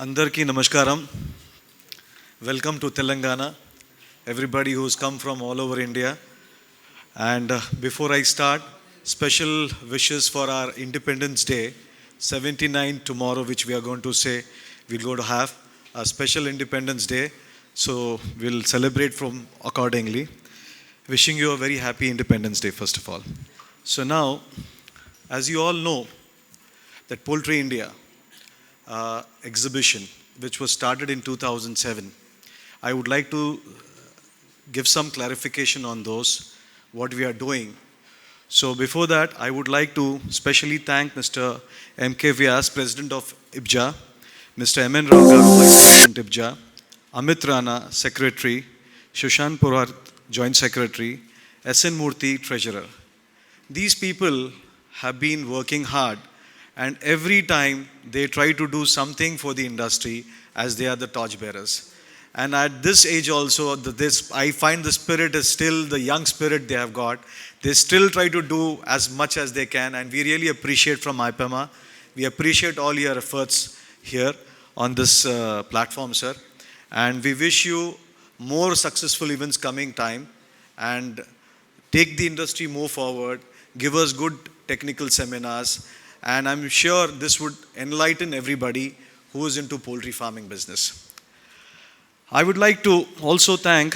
Andarki Namaskaram. Welcome to Telangana. Everybody who's come from all over India. And before I start, special wishes for our Independence Day, 79 tomorrow, which we are going to say we're going to have a special Independence Day. So we'll celebrate from accordingly. Wishing you a very happy Independence Day, first of all. So now, as you all know, that Poultry India exhibition, which was started in 2007. I would like to give some clarification on those, what we are doing. So before that, I would like to specially thank Mr. M.K. Vyas, President of IBJA, Mr. M.N. Rao Garu, Vice President IBJA, Amit Rana, Secretary, Shushan Purat, Joint Secretary, S.N. Murthy, Treasurer. These people have been working hard, and every time they try to do something for the industry as they are the torchbearers. And at this age also, I find the spirit is still the young spirit they have got. They still try to do as much as they can, and we really appreciate from IPEMA. We appreciate all your efforts here on this platform, sir. And we wish you more successful events coming time, and take the industry more forward, give us good technical seminars, and I'm sure this would enlighten everybody who is into poultry farming business. I would like to also thank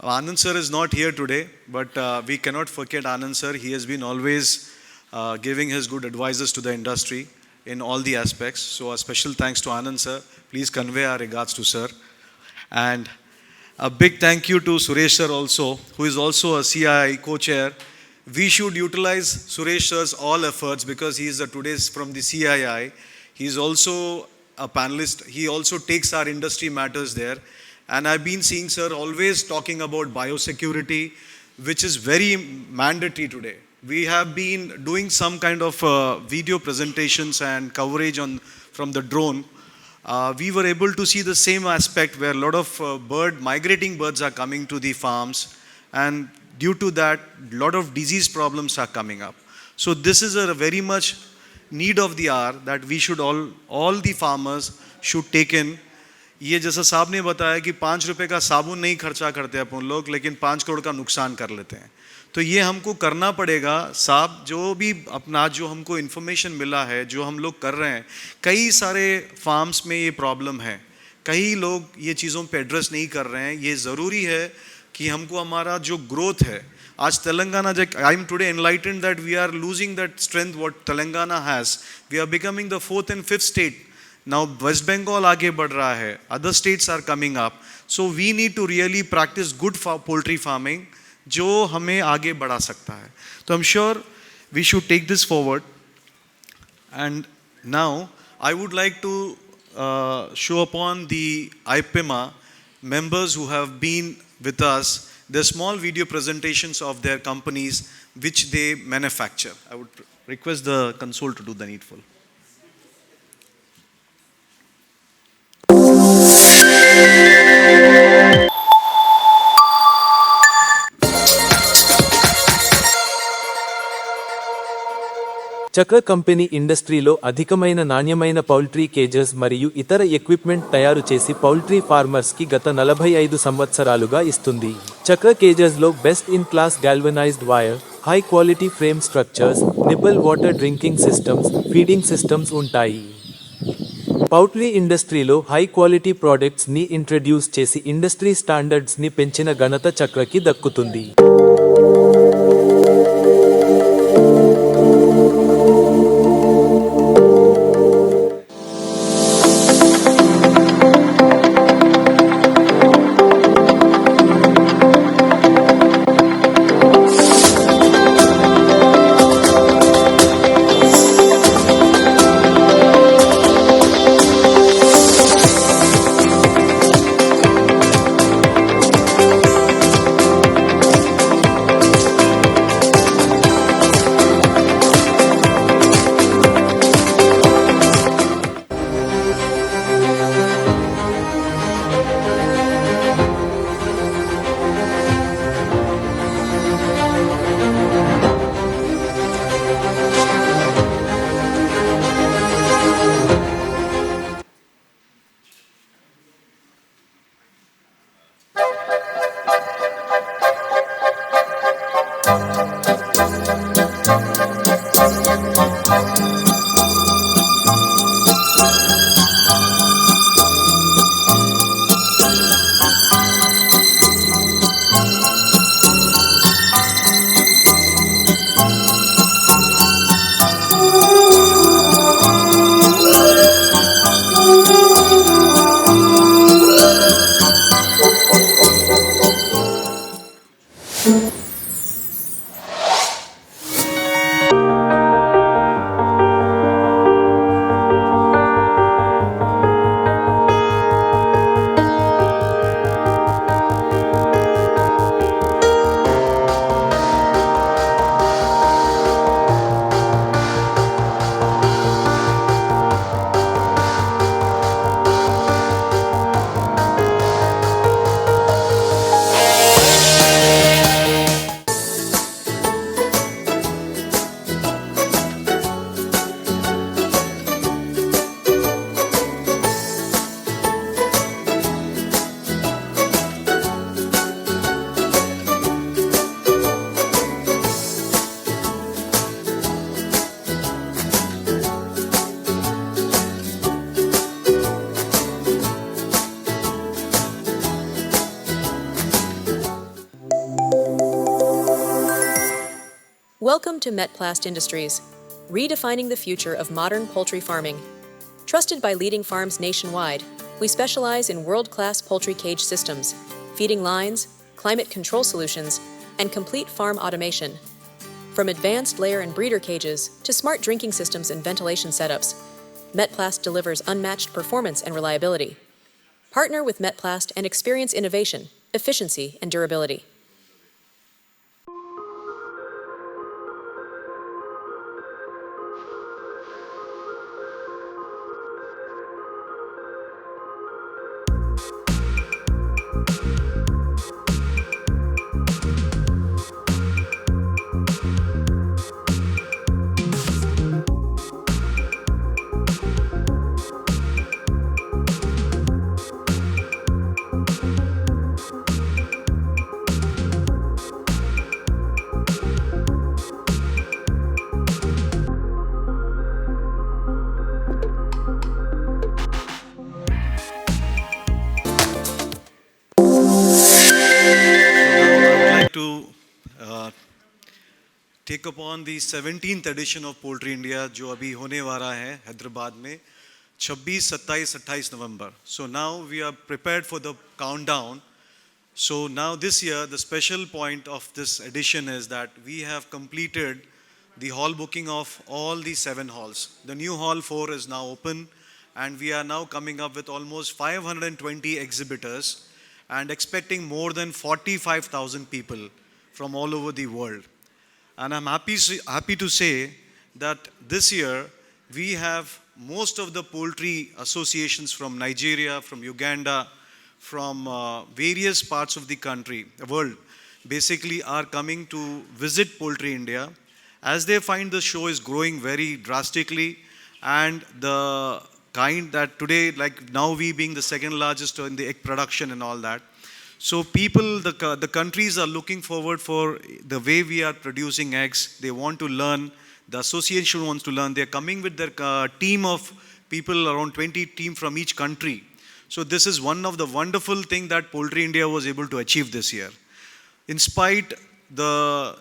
Anand sir is not here today, but we cannot forget Anand sir. He has been always giving his good advices to the industry in all the aspects. So a special thanks to Anand sir. Please convey our regards to sir. And a big thank you to Suresh sir also, who is also a CII co-chair. We should utilize Suresh sir's all efforts because he is today's from the CII. He is also a panelist. He also takes our industry matters there. And I've been seeing sir always talking about biosecurity, which is very mandatory today. We have been doing some kind of video presentations and coverage from the drone. We were able to see the same aspect where a lot of migrating birds are coming to the farms, and due to that, a lot of disease problems are coming up. So this is a very much need of the hour that we should all the farmers should take in. ये जैसा साहब ने बताया कि 5 रुपए का साबुन नहीं खर्चा करते अपन लोग, लेकिन 5 करोड़ का नुकसान कर लेते हैं. तो ये हमको करना पड़ेगा साहब. जो भी अपना जो हमको इन्फॉर्मेशन मिला है, जो हम लोग कर रहे हैं, कई सारे फार्म्स में ये प्रॉब्लम है, कई लोग ये चीज़ों पे एड्रेस नहीं कर रहे हैं. ये ज़रूरी है कि हमको हमारा जो ग्रोथ है आज Telangana, I am today enlightened that we are losing that strength what Telangana has. We are becoming the 4th and 5th state. Now West Bengal आगे बढ़ रहा है, other states are coming up. So we need to really practise good poultry farming जो हमें आगे बढ़ा सकता है. तो I am sure we should take this forward. And now I would like to show upon the IPEMA members who have been with us the small video presentations of their companies which they manufacture. I would request the console to do the needful. చక్ర company ఇండస్ట్రీలో అధికమైన నాణ్యమైన poultry kgs మరియు ఇతర equipment తయారు చేసి poultry farmers కి గత 45 సంవత్సరాలుగా ఇస్తుంది. చక్ర కేజెస్ లో best in class galvanised wire, high quality frame structures, nibble water drinking systems, feeding systems ఉంటాయి. పౌల్ట్రీ ఇండస్ట్రీలో హై క్వాలిటీ ప్రొడక్ట్స్ ని ఇంట్రడ్యూస్ చేసి ఇండస్ట్రీ స్టాండర్డ్స్ ని పెంచిన ఘనత చక్రకి దక్కుతుంది. Welcome to Metplast Industries, redefining the future of modern poultry farming. Trusted by leading farms nationwide, we specialize in world-class poultry cage systems, feeding lines, climate control solutions, and complete farm automation. From advanced layer and breeder cages to smart drinking systems and ventilation setups, Metplast delivers unmatched performance and reliability. Partner with Metplast and experience innovation, efficiency, and durability. I would like to take upon the 17th edition of Poultry India जो अभी होने वाला है हैदराबाद में 26, 27, 28 November. So now we are prepared for the countdown. So now this year the special point of this edition is that we have completed the hall booking of all the 7 halls. The new hall 4 is now open and we are now coming up with almost 520 exhibitors and expecting more than 45,000 people from all over the world. And I'm happy to say that this year we have most of the poultry associations from Nigeria, from Uganda, from various parts of the world, basically are coming to visit Poultry India as they find the show is growing very drastically and the kind that today, like now we being the second largest in the egg production and all that. So people, the countries are looking forward for the way we are producing eggs. They want to learn. The association wants to learn. They're coming with their team of people, around 20 team from each country. So this is one of the wonderful thing that Poultry India was able to achieve this year. In spite the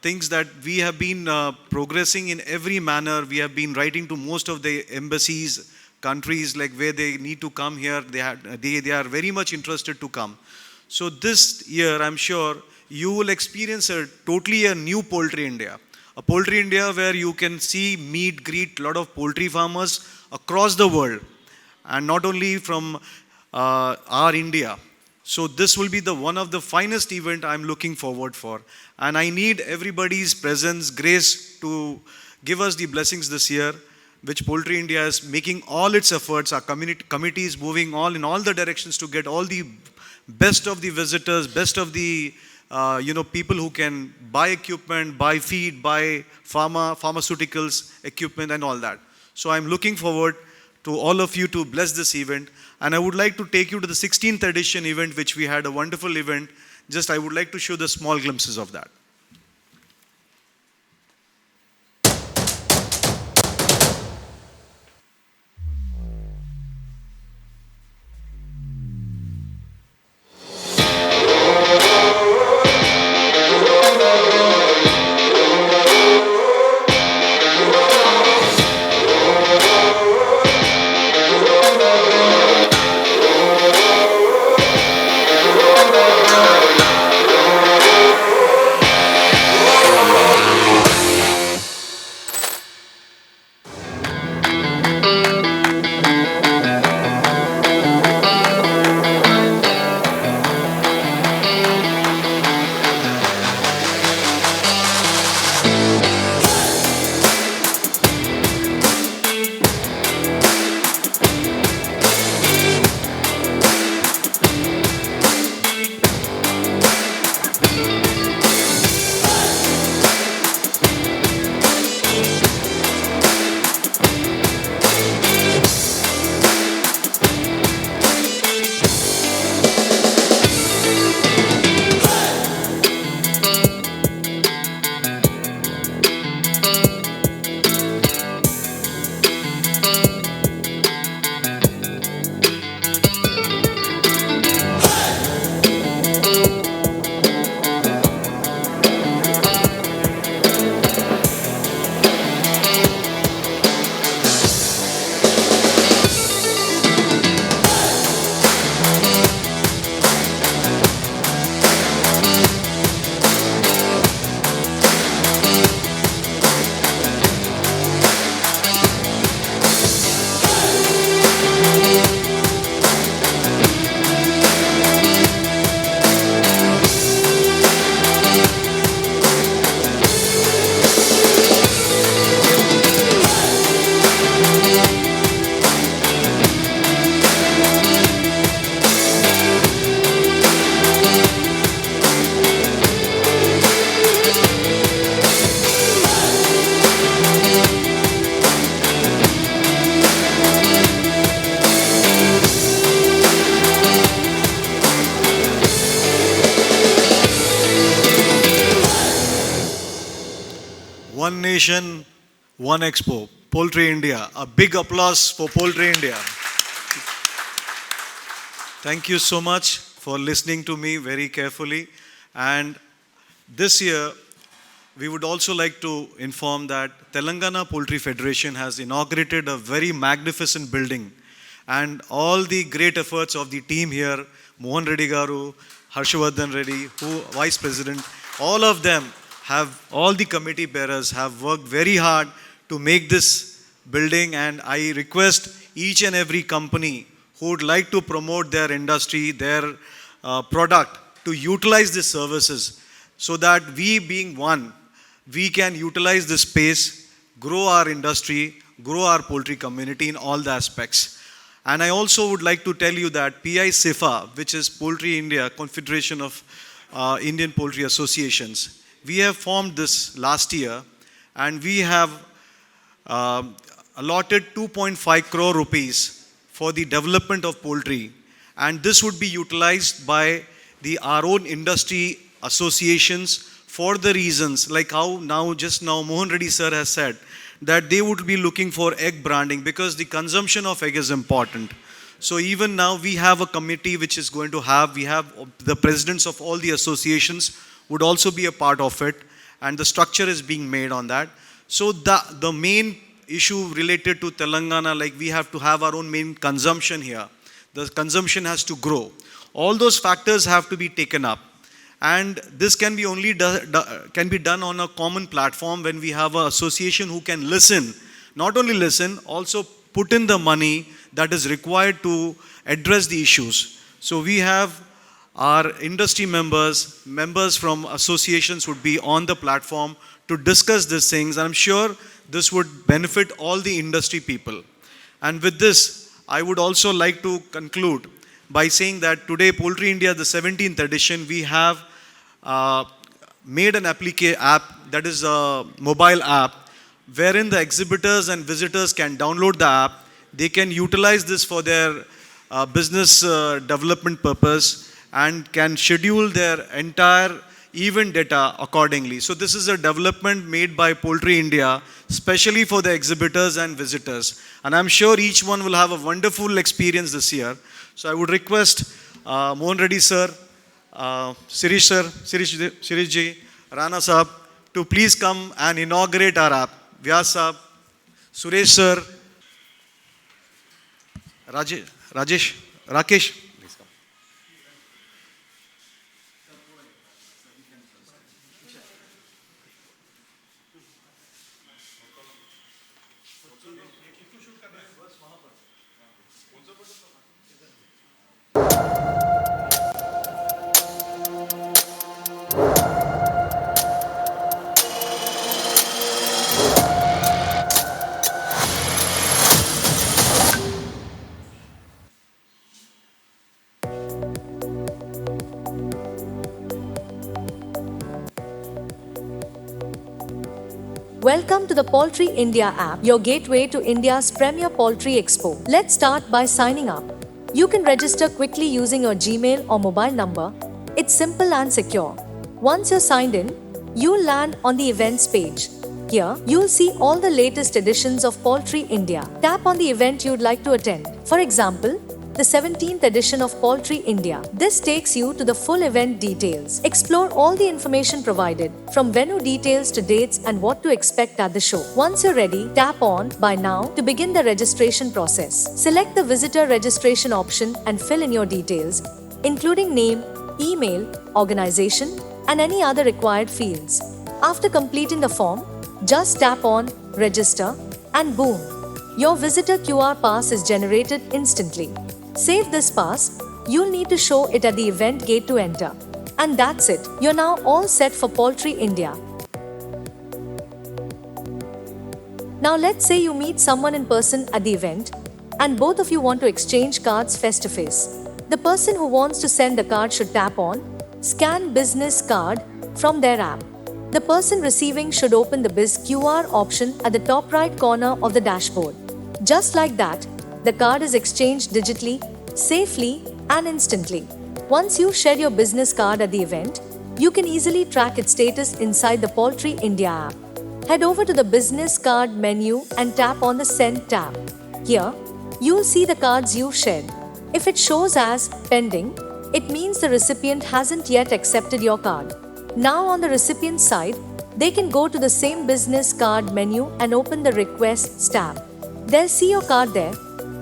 things that we have been progressing in every manner, we have been writing to most of the embassies, countries like where they need to come here. They are very much interested to come. So this year, I'm sure you will experience totally a new Poultry India. A Poultry India where you can see, meet, greet a lot of poultry farmers across the world. And not only from our India. So this will be one of the finest event I'm looking forward for. And I need everybody's presence, grace to give us the blessings this year, which Poultry India is making all its efforts. Our committee is moving in all the directions to get all the best of the visitors, best of the people who can buy equipment, buy feed, buy pharmaceuticals, equipment and all that. So I'm looking forward to all of you to bless this event. And I would like to take you to the 16th edition event, which we had a wonderful event. Just I would like to show the small glimpses of that. one nation, one expo. Poultry India. A big applause for Poultry India. Thank you so much for listening to me very carefully. And this year, we would also like to inform that Telangana Poultry Federation has inaugurated a very magnificent building. And all the great efforts of the team here, Mohan Reddy Garu, Harshvardhan Reddy, who Vice President, all of them all the committee bearers have worked very hard to make this building, and I request each and every company who would like to promote their industry, their product, to utilize these services so that we being one, we can utilize this space, grow our industry, grow our poultry community in all the aspects. And I also would like to tell you that PI CIFA, which is Poultry India, Confederation of Indian Poultry Associations, we have formed this last year, and we have allotted 2.5 crore rupees for the development of poultry, and this would be utilized by our own industry associations for the reasons like how just now Mohan Reddy sir has said that they would be looking for egg branding because the consumption of egg is important. So even now we have a committee which is going to we have the presidents of all the associations would also be a part of it, and the structure is being made on that. So the main issue related to Telangana, like we have to have our own main consumption here. The consumption has to grow. All those factors have to be taken up. And this can be only can be done on a common platform when we have an association who can listen. Not only listen, also put in the money that is required to address the issues. So we have our industry members from associations would be on the platform to discuss these things. I'm sure this would benefit all the industry people. And with this, I would also like to conclude by saying that today, Poultry India, the 17th edition, we have made an app that is a mobile app wherein the exhibitors and visitors can download the app. They can utilize this for their business development purpose and can schedule their entire event data accordingly. So this is a development made by Poultry India, especially for the exhibitors and visitors. And I'm sure each one will have a wonderful experience this year. So I would request Mohan Reddy sir, Shirish ji, Rana Saab, to please come and inaugurate our app. Vyas Saab, Suresh sir, Rakesh. Welcome to the Poultry India app, your gateway to India's premier poultry expo. Let's start by signing up. You can register quickly using your Gmail or mobile number. It's simple and secure. Once you're signed in, you'll land on the events page. Here, you'll see all the latest editions of Poultry India. Tap on the event you'd like to attend. For example, the 17th edition of Poultry India. This takes you to the full event details. Explore all the information provided, from venue details to dates and what to expect at the show. Once you're ready, tap on Buy Now to begin the registration process. Select the visitor registration option and fill in your details, including name, email, organization, and any other required fields. After completing the form, just tap on Register and boom! Your visitor QR pass is generated instantly. Save this pass. You'll need to show it at the event gate to enter. And that's it. You're now all set for Poultry India. Now let's say you meet someone in person at the event and both of you want to exchange cards face to face. The person who wants to send the card should tap on Scan Business Card from their app. The person receiving should open the Biz QR option at the top right corner of the dashboard. Just like that, the card is exchanged digitally, safely, and instantly. Once you share your business card at the event, you can easily track its status inside the Poultry India app. Head over to the business card menu and tap on the Send tab. Here, you'll see the cards you've shared. If it shows as pending, it means the recipient hasn't yet accepted your card. Now on the recipient side, they can go to the same business card menu and open the Requests tab. They'll see your card there,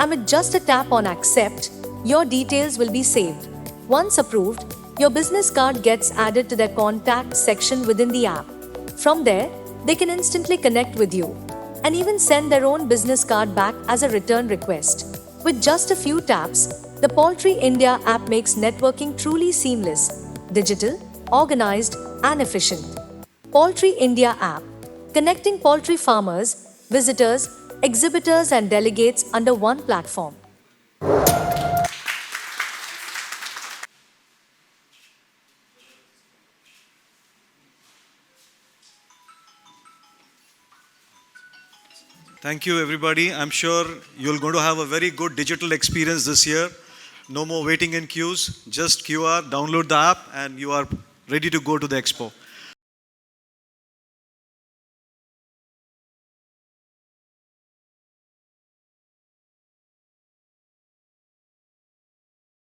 and with just a tap on Accept, your details will be saved. Once approved, your business card gets added to their contact section within the app. From there, they can instantly connect with you and even send their own business card back as a return request. With just a few taps, the Poultry India app makes networking truly seamless, digital, organized, and efficient. Poultry India app, connecting poultry farmers, visitors, exhibitors, and delegates under one platform. Thank you, everybody. I'm sure you're going to have a very good digital experience this year. No more waiting in queues. Just QR, download the app, and you are ready to go to the expo.